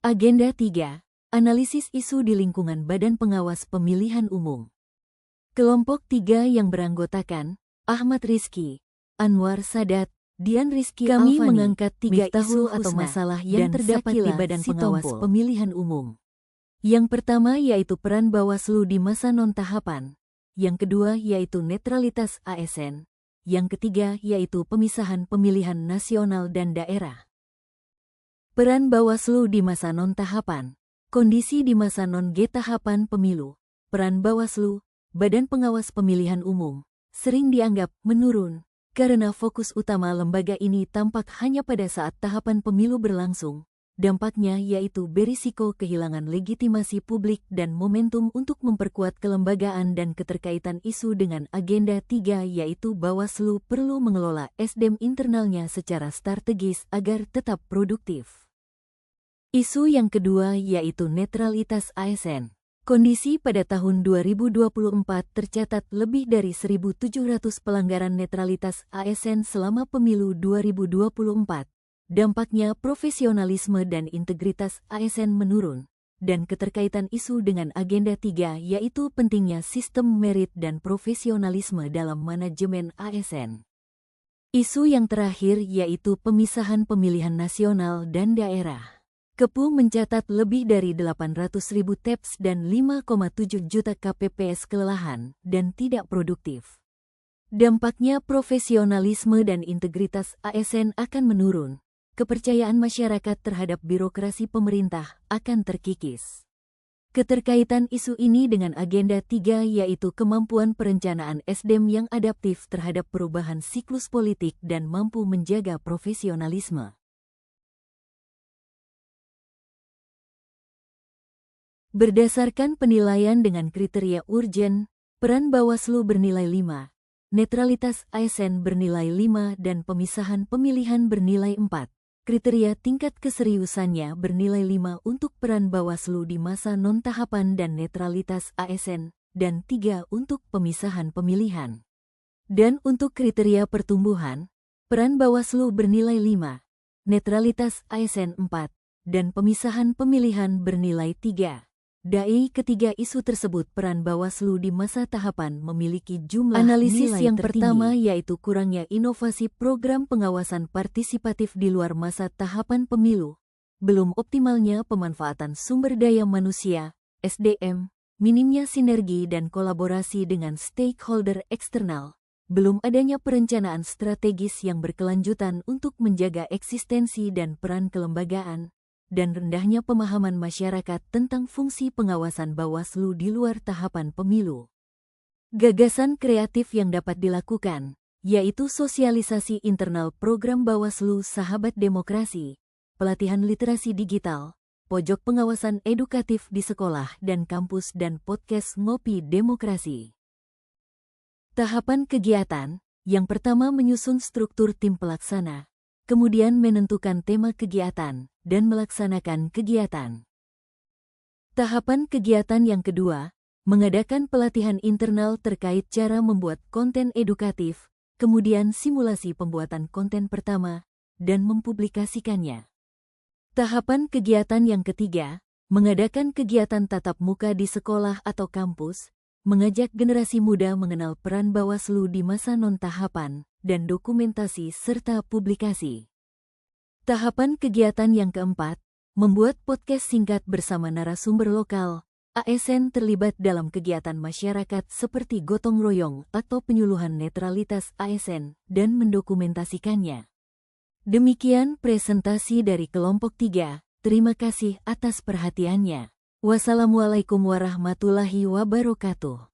Agenda 3. Analisis isu di lingkungan Badan Pengawas Pemilihan Umum. Kelompok 3 yang beranggotakan Ahmad Rizky, Anwar Sadat, Dian Rizky Kami Alfani, mengangkat 3 isu atau Husna masalah yang dan terdapat di Sakila Badan Pengawas Sitompul. Pemilihan Umum. Yang pertama yaitu peran Bawaslu di masa non-tahapan. Yang kedua yaitu netralitas ASN. Yang ketiga yaitu pemisahan pemilihan nasional dan daerah. Peran Bawaslu di masa non-tahapan. Kondisi di masa non-tahapan pemilu. Peran Bawaslu, Badan Pengawas Pemilihan Umum, sering dianggap menurun, karena fokus utama lembaga ini tampak hanya pada saat tahapan pemilu berlangsung. Dampaknya yaitu berisiko kehilangan legitimasi publik dan momentum untuk memperkuat kelembagaan dan keterkaitan isu dengan agenda 3 yaitu Bawaslu perlu mengelola SDM internalnya secara strategis agar tetap produktif. Isu yang kedua yaitu netralitas ASN. Kondisi pada tahun 2024 tercatat lebih dari 1.700 pelanggaran netralitas ASN selama pemilu 2024. Dampaknya profesionalisme dan integritas ASN menurun, dan keterkaitan isu dengan agenda 3 yaitu pentingnya sistem merit dan profesionalisme dalam manajemen ASN. Isu yang terakhir yaitu pemisahan pemilihan nasional dan daerah. Kepu mencatat lebih dari 800.000 TEPS dan 5,7 juta KPPS kelelahan dan tidak produktif. Dampaknya profesionalisme dan integritas ASN akan menurun. Kepercayaan masyarakat terhadap birokrasi pemerintah akan terkikis. Keterkaitan isu ini dengan agenda 3 yaitu kemampuan perencanaan SDM yang adaptif terhadap perubahan siklus politik dan mampu menjaga profesionalisme. Berdasarkan penilaian dengan kriteria urgen, peran Bawaslu bernilai 5, netralitas ASN bernilai 5 dan pemisahan pemilihan bernilai 4. Kriteria tingkat keseriusannya bernilai 5 untuk peran Bawaslu di masa non-tahapan dan netralitas ASN, dan 3 untuk pemisahan pemilihan. Dan untuk kriteria pertumbuhan, peran Bawaslu bernilai 5, netralitas ASN 4, dan pemisahan pemilihan bernilai 3. Dari ketiga isu tersebut peran Bawaslu di masa tahapan memiliki jumlah analisis nilai yang tertinggi. Pertama yaitu kurangnya inovasi program pengawasan partisipatif di luar masa tahapan pemilu, belum optimalnya pemanfaatan sumber daya manusia, SDM, minimnya sinergi dan kolaborasi dengan stakeholder eksternal, belum adanya perencanaan strategis yang berkelanjutan untuk menjaga eksistensi dan peran kelembagaan, dan rendahnya pemahaman masyarakat tentang fungsi pengawasan Bawaslu di luar tahapan pemilu. Gagasan kreatif yang dapat dilakukan, yaitu sosialisasi internal program Bawaslu Sahabat Demokrasi, pelatihan literasi digital, pojok pengawasan edukatif di sekolah dan kampus dan podcast Ngopi Demokrasi. Tahapan kegiatan, yang pertama menyusun struktur tim pelaksana, kemudian menentukan tema kegiatan, dan melaksanakan kegiatan. Tahapan kegiatan yang kedua, mengadakan pelatihan internal terkait cara membuat konten edukatif, kemudian simulasi pembuatan konten pertama, dan mempublikasikannya. Tahapan kegiatan yang ketiga, mengadakan kegiatan tatap muka di sekolah atau kampus, mengajak generasi muda mengenal peran Bawaslu di masa non-tahapan, dan dokumentasi serta publikasi. Tahapan kegiatan yang keempat, membuat podcast singkat bersama narasumber lokal, ASN terlibat dalam kegiatan masyarakat seperti gotong royong atau penyuluhan netralitas ASN, dan mendokumentasikannya. Demikian presentasi dari kelompok 3, terima kasih atas perhatiannya. Wassalamualaikum warahmatullahi wabarakatuh.